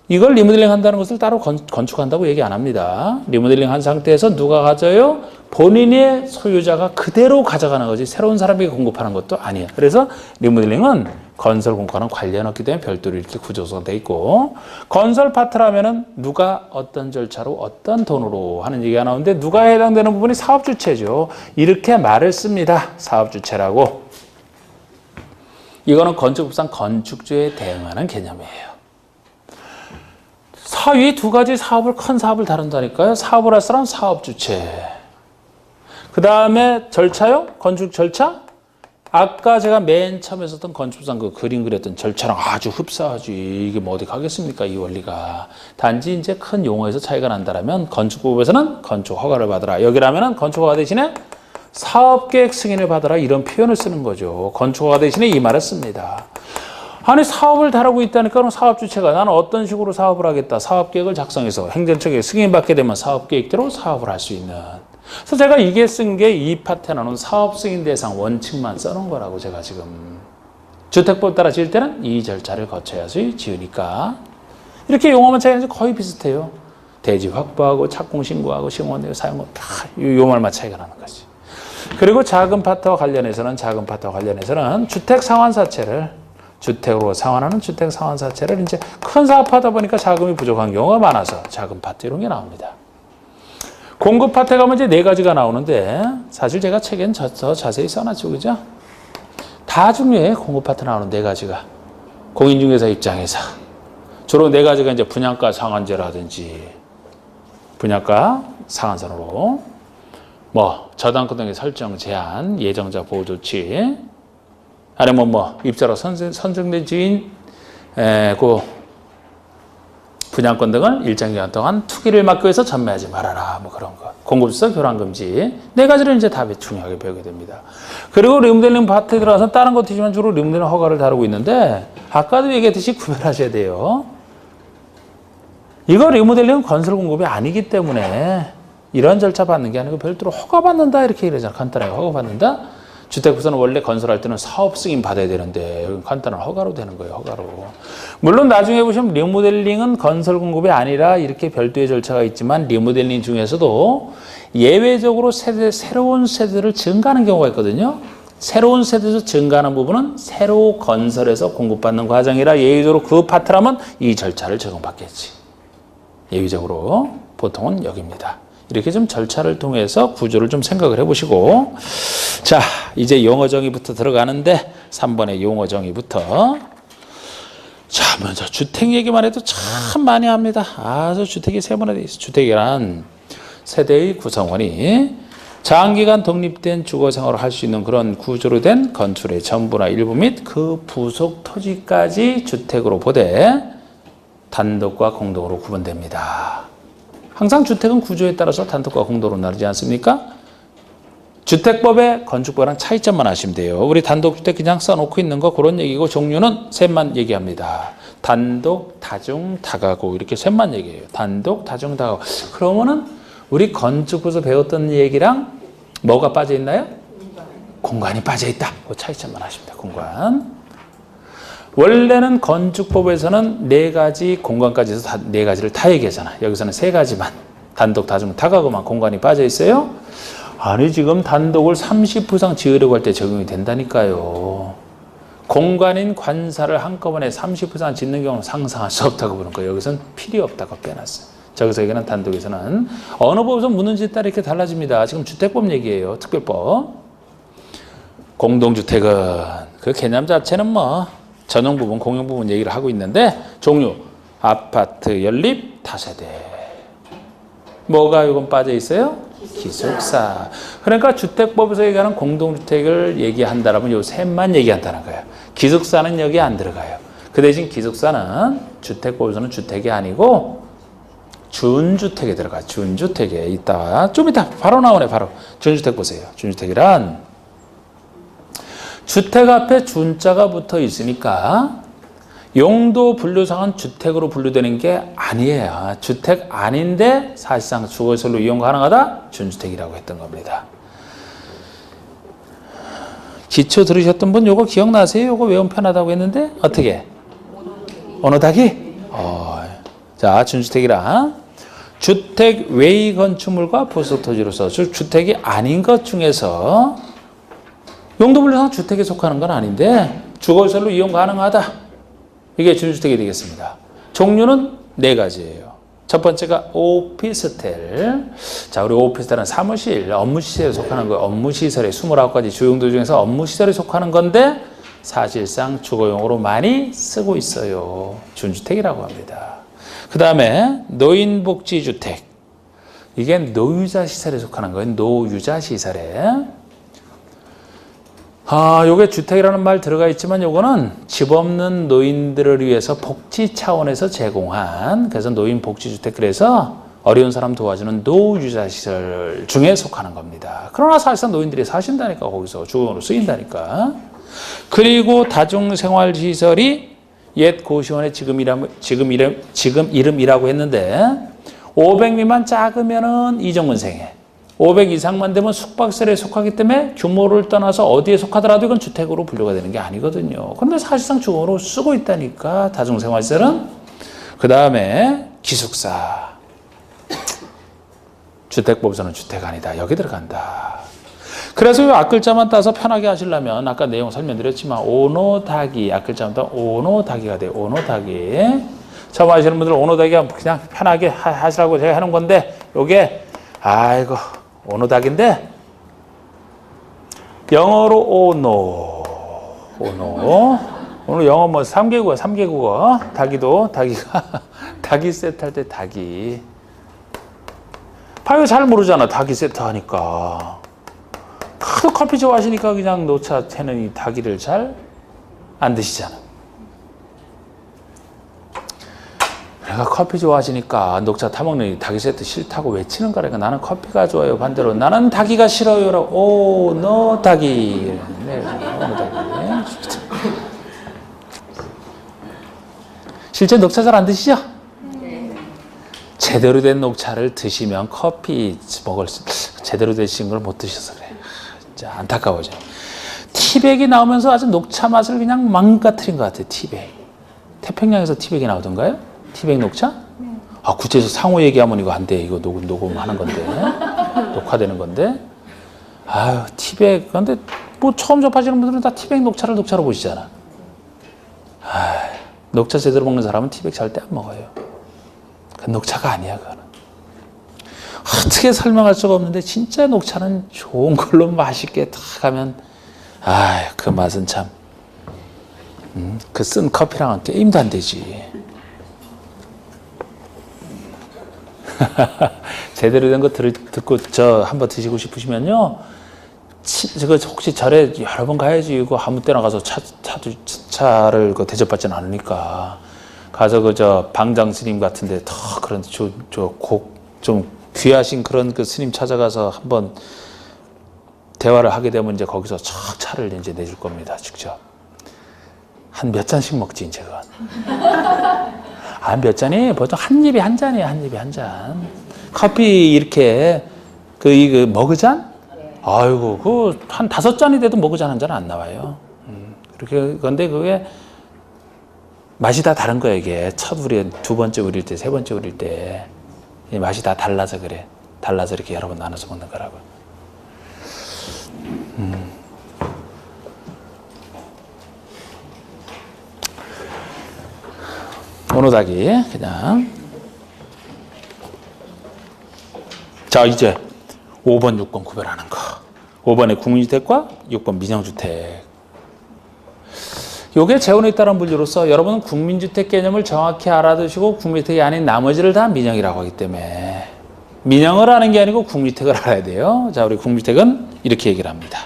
이걸 리모델링 한다는 것을 따로 건축한다고 얘기 안 합니다. 리모델링 한 상태에서 누가 가져요? 본인의 소유자가 그대로 가져가는 거지 새로운 사람에게 공급하는 것도 아니에요. 그래서 리모델링은 건설 공과는 관련 없기 때문에 별도로 이렇게 구조되어 있고 건설 파트라면은 누가 어떤 절차로 어떤 돈으로 하는 얘기가 나오는데 누가 해당되는 부분이 사업주체죠. 이렇게 말을 씁니다. 사업주체라고. 이거는 건축법상 건축주에 대응하는 개념이에요. 이 두 가지 사업을 큰 사업을 다룬다니까요. 사업을 할 사람 사업주체. 그 다음에 절차요? 건축 절차? 아까 제가 맨 처음에 썼던 건축상 그 그림 그렸던 절차랑 아주 흡사하지. 이게 뭐 어디 가겠습니까? 이 원리가. 단지 이제 큰 용어에서 차이가 난다라면 건축법에서는 건축 허가를 받으라. 여기라면은 건축 허가 대신에 사업계획 승인을 받으라. 이런 표현을 쓰는 거죠. 건축 허가 대신에 이 말을 씁니다. 아니 사업을 다루고 있다니까 그럼 사업 주체가 나는 어떤 식으로 사업을 하겠다. 사업계획을 작성해서 행정처에 승인받게 되면 사업계획대로 사업을 할 수 있는. 그래서 제가 이게 쓴 게 이 파트에 나오는 사업 승인 대상 원칙만 써놓은 거라고 제가 지금. 주택법 따라 지을 때는 이 절차를 거쳐야지 지으니까. 이렇게 용어만 차이가 거의 비슷해요. 대지 확보하고 착공 신고하고 시공원 사용 다 요 말만 차이가 나는 거지. 그리고 작은 파트와 관련해서는 주택 상환사채를 주택으로 상환하는 주택 상환사채를 이제 큰 사업하다 보니까 자금이 부족한 경우가 많아서 작은 파트 이런 게 나옵니다. 공급 파트에 가면 이제 네 가지가 나오는데 사실 제가 책엔 더 자세히 써놨죠. 그죠? 다 중요해. 공급 파트 나오는 네 가지가. 공인중개사 입장에서. 주로 네 가지가 이제 분양가 상한제라든지 분양가 상한선으로 뭐 저당권 등의 설정 제한, 예정자 보호 조치 아니면 뭐 입자로 선정된 지인 그 분양권 등을 일정 기간 동안 투기를 막기 위해서 전매하지 말아라. 뭐 그런 거. 공급서 교란 금지. 네 가지를 이제 다 중요하게 배우게 됩니다. 그리고 리모델링 파트에 들어가서 다른 것도 있지만 주로 리모델링 허가를 다루고 있는데 아까도 얘기했듯이 구별하셔야 돼요. 이거 리모델링은 건설 공급이 아니기 때문에 이런 절차 받는 게 아니고 별도로 허가 받는다 이렇게 얘기하잖아. 간단하게 허가 받는다. 주택부서는 원래 건설할 때는 사업 승인 받아야 되는데 여기 간단한 허가로 되는 거예요. 허가로. 물론 나중에 보시면 리모델링은 건설 공급이 아니라 이렇게 별도의 절차가 있지만 리모델링 중에서도 예외적으로 새로운 세대를 증가하는 경우가 있거든요. 새로운 세대에서 증가하는 부분은 새로 건설해서 공급받는 과정이라 예외적으로 그 파트라면 이 절차를 적용받겠지. 예외적으로 보통은 여기입니다. 이렇게 좀 절차를 통해서 구조를 좀 생각을 해보시고 자 이제 용어 정의부터 들어가는데 3번의 용어 정의부터 자 먼저 주택 얘기만 해도 참 많이 합니다. 아주 주택이 세분화되어 있어요. 주택이란 세대의 구성원이 장기간 독립된 주거 생활을 할 수 있는 그런 구조로 된 건축의 전부나 일부 및 그 부속 토지까지 주택으로 보되 단독과 공동으로 구분됩니다. 항상 주택은 구조에 따라서 단독과 공동으로 나누지 않습니까? 주택법의 건축법이랑 차이점만 아시면 돼요. 우리 단독주택 그냥 써놓고 있는 거 그런 얘기고 종류는 셋만 얘기합니다. 단독, 다중, 다가구 이렇게 셋만 얘기해요. 단독, 다중, 다가구. 그러면은 우리 건축부에서 배웠던 얘기랑 뭐가 빠져 있나요? 공간이 빠져 있다. 그 차이점만 아시면 돼요. 공간. 원래는 건축법에서는 네 가지 공간까지 해서 네 가지를 다 얘기하잖아. 여기서는 세 가지만 단독, 다중, 다가구만 공간이 빠져 있어요. 아니 지금 단독을 30% 이상 지으려고 할 때 적용이 된다니까요. 공간인 관사를 한꺼번에 30% 이상 짓는 경우는 상상할 수 없다고 보는 거예요. 여기서는 필요 없다고 빼놨어요. 저기서 얘기하는 단독에서는. 어느 법에서 묻는지에 따라 이렇게 달라집니다. 지금 주택법 얘기예요. 특별법. 공동주택은 그 개념 자체는 뭐 전용 부분, 공용 부분 얘기를 하고 있는데 종류, 아파트, 연립, 다세대. 뭐가 이건 빠져 있어요? 기숙사. 그러니까 주택법에서 얘기하는 공동주택을 얘기한다라면 요 셋만 얘기한다는 거예요. 기숙사는 여기 안 들어가요. 그 대신 기숙사는 주택법에서는 주택이 아니고 준주택에 들어가. 준주택에 있다가 좀 이따 바로 나오네. 바로 준주택 보세요. 준주택이란 주택 앞에 준자가 붙어 있으니까 용도 분류상은 주택으로 분류되는 게 아니에요. 주택 아닌데 사실상 주거시설로 이용 가능하다? 준주택이라고 했던 겁니다. 기초 들으셨던 분 요거 기억나세요? 요거 외우면 편하다고 했는데 어떻게? 오노다기? 자, 준주택이라 주택 외의 건축물과 부속 토지로서 주택이 아닌 것 중에서 용도 분류상 주택에 속하는 건 아닌데 주거시설로 이용 가능하다. 이게 준주택이 되겠습니다. 종류는 네 가지예요. 첫 번째가 오피스텔. 자, 우리 오피스텔은 사무실, 업무시설에 속하는 거예요. 업무시설의 29가지 주용도 중에서 업무시설에 속하는 건데 사실상 주거용으로 많이 쓰고 있어요. 준주택이라고 합니다. 그 다음에 노인복지주택. 이게 노유자 시설에 속하는 거예요. 노유자 시설에. 요게 주택이라는 말 들어가 있지만 요거는 집 없는 노인들을 위해서 복지 차원에서 제공한, 그래서 노인복지주택, 그래서 어려운 사람 도와주는 노유자 시설 중에 속하는 겁니다. 그러나 사실상 노인들이 사신다니까, 거기서 주거용으로 쓰인다니까. 그리고 다중생활시설이 옛 고시원의 지금 이름이라고 했는데 500 미만 작으면은 이정문생애, 500 이상만 되면 숙박시설에 속하기 때문에 규모를 떠나서 어디에 속하더라도 이건 주택으로 분류가 되는 게 아니거든요. 그런데 사실상 주거로 쓰고 있다니까, 다중생활시설은. 그 다음에 기숙사. 주택법에서는 주택 아니다. 여기 들어간다. 그래서 이 앞글자만 따서 편하게 하시려면 아까 내용 설명드렸지만 오노다기, 앞글자만 따서 오노다기가 돼요. 오노다기. 처음 하시는 분들은 오노다기 그냥 편하게 하시라고 제가 하는 건데 요게 아이고 오노닥인데 영어로 오노. 오늘 영어 뭐 3개국어 닭이도 닭이가 닭이 세트 할 때 닭이 파이가 잘 모르잖아. 닭이 세트 하니까 하도 커피 좋아하시니까 그냥 녹차 태는 이 닭이를 잘 안 드시잖아. 내가 커피 좋아하시니까 녹차 타먹는 이 닭이 세트 싫다고 외치는 거라니까. 나는 커피가 좋아요. 반대로 나는 닭이가 싫어요. 라고. 너 닭이. 네, 닭이. 실제 녹차 잘 안 드시죠? 네. 제대로 된 녹차를 드시면 커피 제대로 되신 걸 못 드셔서 그래. 진짜 안타까워져. 티백이 나오면서 아주 녹차 맛을 그냥 망가뜨린 것 같아요. 티백. 태평양에서 티백이 나오던가요? 티백 녹차? 구체에서 상호 얘기하면 이거 안 돼. 이거 녹음하는 건데. 녹화되는 건데. 티백. 근데 뭐 처음 접하시는 분들은 다 티백 녹차를 녹차로 보시잖아. 녹차 제대로 먹는 사람은 티백 절대 안 먹어요. 그 녹차가 아니야, 그거는. 어떻게 설명할 수가 없는데 진짜 녹차는 좋은 걸로 맛있게 딱 하면 그 맛은 참 그 쓴 커피랑은 게임도 안 되지. 제대로 된 거 듣고 한번 드시고 싶으시면요, 저거 혹시 절에 여러 번 가야지. 이거 아무 때나 가서 차를 대접받지는 않으니까 가서 방장 스님 같은데 더 그런 좀 귀하신 그런 그 스님 찾아가서 한번 대화를 하게 되면 이제 거기서 차를 이제 내줄 겁니다. 직접 한 몇 잔씩 먹지 이제 그건. 몇 잔이 보통 한 입에 한 잔이에요. 한 입에 한 잔. 커피 이렇게 그 머그잔? 아이고 그 한 5잔이 돼도 머그잔 한 잔 안 나와요. 그렇게 근데 그게 맛이 다 다른 거예요. 이게 첫 우리, 두 번째 우릴 때, 세 번째 우릴 때 맛이 다 달라서 그래. 달라서 이렇게 여러 번 나눠서 먹는 거라고. 오노다기 그냥 자, 이제 5번, 6번 구별하는 거. 5번의 국민주택과 6번 민영주택. 요게 재원에 따른 분류로서 여러분은 국민주택 개념을 정확히 알아두시고 국민주택이 아닌 나머지를 다 민영이라고 하기 때문에 민영을 아는 게 아니고 국민주택을 알아야 돼요. 자, 우리 국민주택은 이렇게 얘기를 합니다.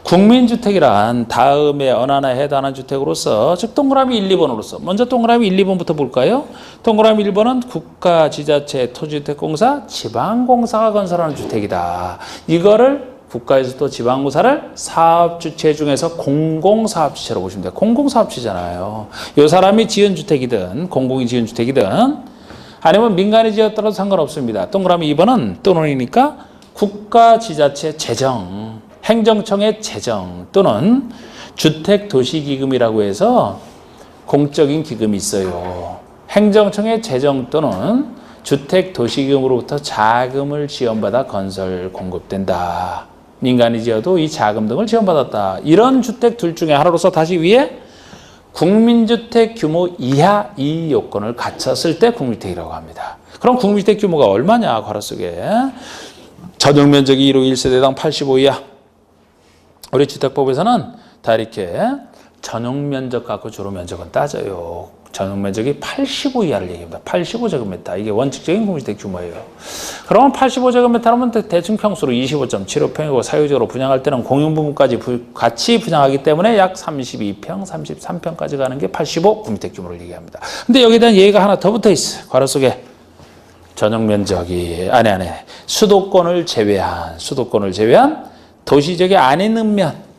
국민주택이란 다음에 어느 하나에 해당하는 주택으로서 즉 동그라미 1, 2번으로서 먼저 동그라미 1, 2번부터 볼까요? 동그라미 1번은 국가, 지자체, 토지주택공사, 지방공사가 건설하는 주택이다. 이거를 국가에서 또 지방공사를 사업주체 중에서 공공사업주체로 보시면 돼요. 공공사업주체잖아요. 이 사람이 지은 주택이든 공공이 지은 주택이든 아니면 민간이 지었더라도 상관없습니다. 동그라미 2번은 또는이니까 국가, 지자체, 재정, 행정청의 재정 또는 주택도시기금이라고 해서 공적인 기금이 있어요. 행정청의 재정 또는 주택도시기금으로부터 자금을 지원받아 건설 공급된다. 민간이 지어도 이 자금 등을 지원받았다. 이런 주택 둘 중에 하나로서 다시 위에 국민주택 규모 이하 이 요건을 갖췄을 때 국민주택이라고 합니다. 그럼 국민주택 규모가 얼마냐? 괄호 속에 전용면적이 1호 1세대당 85 이하. 우리 주택법에서는 다 이렇게 전용면적 갖고 주로면적은 따져요. 전용면적이 85 이하를 얘기합니다. 85제곱미터. 이게 원칙적인 국민주택 규모예요. 그러면 85제곱미터라면 대충 평수로 25.75평이고 사유적으로 분양할 때는 공용부분까지 같이 분양하기 때문에 약 32평, 33평까지 가는 게 85 국민주택 규모를 얘기합니다. 근데 여기에 대한 예가 하나 더 붙어 있어요. 괄호 속에 전용면적이 안에 수도권을 제외한 도시적이 아닌 읍면,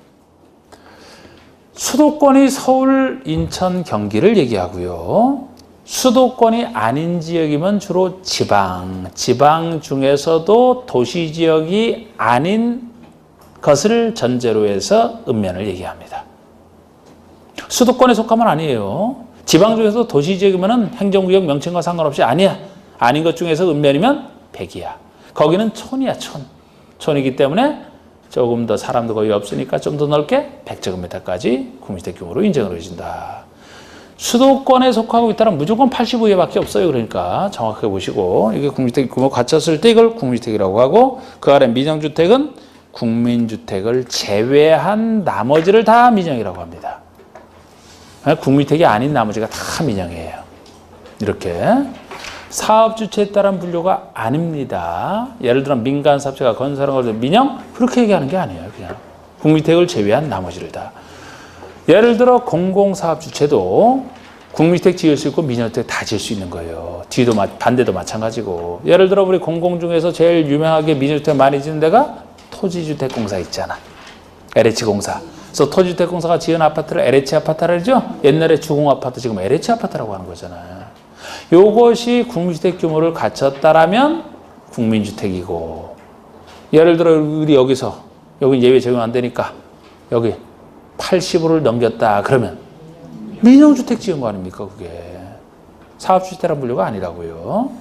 수도권이 서울, 인천, 경기를 얘기하고요. 수도권이 아닌 지역이면 주로 지방 중에서도 도시지역이 아닌 것을 전제로 해서 읍면을 얘기합니다. 수도권에 속하면 아니에요. 지방 중에서도 도시지역이면 행정구역 명칭과 상관없이 아니야. 아닌 것 중에서 읍면이면 100이야. 거기는 촌이야, 촌이기 때문에 조금 더 사람도 거의 없으니까 좀 더 넓게 100제곱미터까지 국민주택 규모로 인정을 해준다. 수도권에 속하고 있다면 무조건 85 이하밖에 없어요. 그러니까 정확하게 보시고 이게 국민주택 규모 갖췄을 때 이걸 국민주택이라고 하고 그 아래 민영주택은 국민주택을 제외한 나머지를 다 민영이라고 합니다. 국민주택이 아닌 나머지가 다 민영이에요. 이렇게. 사업주체에 따른 분류가 아닙니다. 예를 들어 민간사업체가 건설한 것을 민영? 그렇게 얘기하는 게 아니에요. 그냥 국민주택을 제외한 나머지를 다. 예를 들어 공공사업주체도 국민주택 지을 수 있고 민영주택 다 지을 수 있는 거예요. 뒤도 반대도 마찬가지고. 예를 들어 우리 공공 중에서 제일 유명하게 민영주택 많이 짓는 데가 토지주택공사 있잖아. LH공사. 그래서 토지주택공사가 지은 아파트를 LH아파트라 그러죠? 옛날에 주공아파트 지금 LH아파트라고 하는 거잖아요. 요것이 국민주택 규모를 갖췄다라면 국민주택이고, 예를 들어 우리 여기서 여기 예외 적용 안 되니까 여기 85를 넘겼다 그러면 민영주택 지은 거 아닙니까? 그게 사업주택이라는 분류가 아니라고요.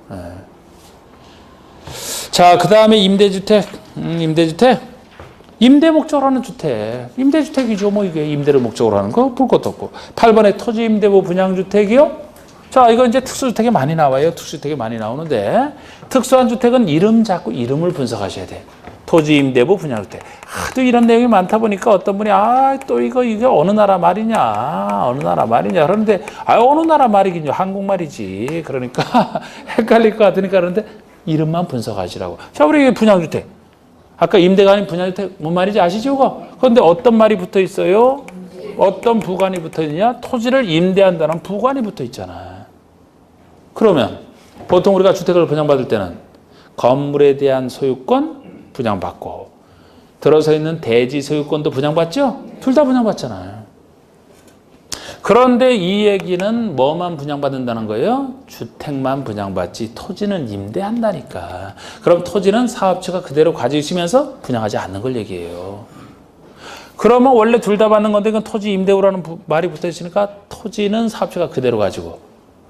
네. 자, 그 다음에 임대주택. 임대 목적으로 하는 주택. 임대주택이죠. 뭐 이게 임대를 목적으로 하는 거 볼 것도 없고. 8번에 토지임대부 분양주택이요. 자, 이거 이제 특수주택이 많이 나와요. 특수주택이 많이 나오는데 특수한 주택은 자꾸 이름을 분석하셔야 돼. 토지임대부 분양주택. 하도 이런 내용이 많다 보니까 어떤 분이 또 이게 어느 나라 말이냐. 그러는데 어느 나라 말이긴요. 한국말이지. 그러니까 헷갈릴 것 같으니까 그러는데 이름만 분석하시라고. 자, 우리 분양주택. 아까 임대가 아닌 분양주택 뭔 말인지 아시죠? 그런데 어떤 말이 붙어 있어요? 어떤 부관이 붙어 있느냐? 토지를 임대한다는 부관이 붙어 있잖아. 그러면 보통 우리가 주택을 분양받을 때는 건물에 대한 소유권 분양받고 들어서 있는 대지 소유권도 분양받죠? 둘 다 분양받잖아요. 그런데 이 얘기는 뭐만 분양받는다는 거예요? 주택만 분양받지 토지는 임대한다니까. 그럼 토지는 사업체가 그대로 가지고 있으면서 분양하지 않는 걸 얘기해요. 그러면 원래 둘 다 받는 건데 이건 토지 임대료라는 말이 붙어 있으니까 토지는 사업체가 그대로 가지고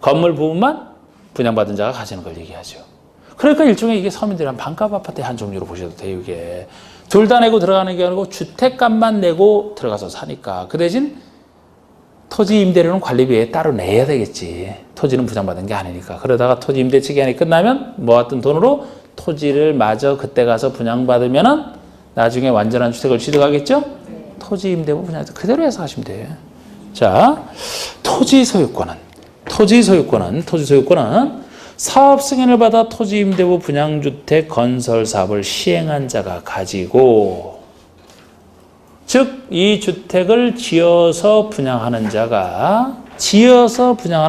건물 부분만 분양받은 자가 가지는 걸 얘기하죠. 그러니까 일종의 이게 서민들이 한 반값 아파트의 한 종류로 보셔도 돼요. 이게 둘 다 내고 들어가는 게 아니고 주택값만 내고 들어가서 사니까 그 대신 토지 임대료는 관리비에 따로 내야 되겠지. 토지는 분양받은 게 아니니까. 그러다가 토지 임대 기간이 끝나면 모았던 돈으로 토지를 마저 그때 가서 분양받으면은 나중에 완전한 주택을 취득하겠죠? 토지 임대부 분양 그대로 해석하시면 돼요. 자, 토지 소유권은 사업 승인을 받아 토지 임대부 분양주택 건설 사업을 시행한 자가 가지고, 즉 이 주택을 지어서 분양하는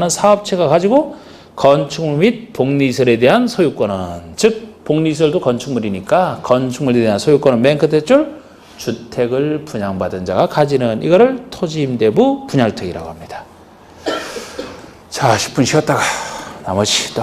사업체가 가지고 건축물 및 복리시설에 대한 소유권은, 즉 복리시설도 건축물이니까 건축물에 대한 소유권은 맨 끝에 줄 주택을 분양받은 자가 가지는, 이거를 토지 임대부 분양주택이라고 합니다. 자, 10분 쉬었다가 나머지 또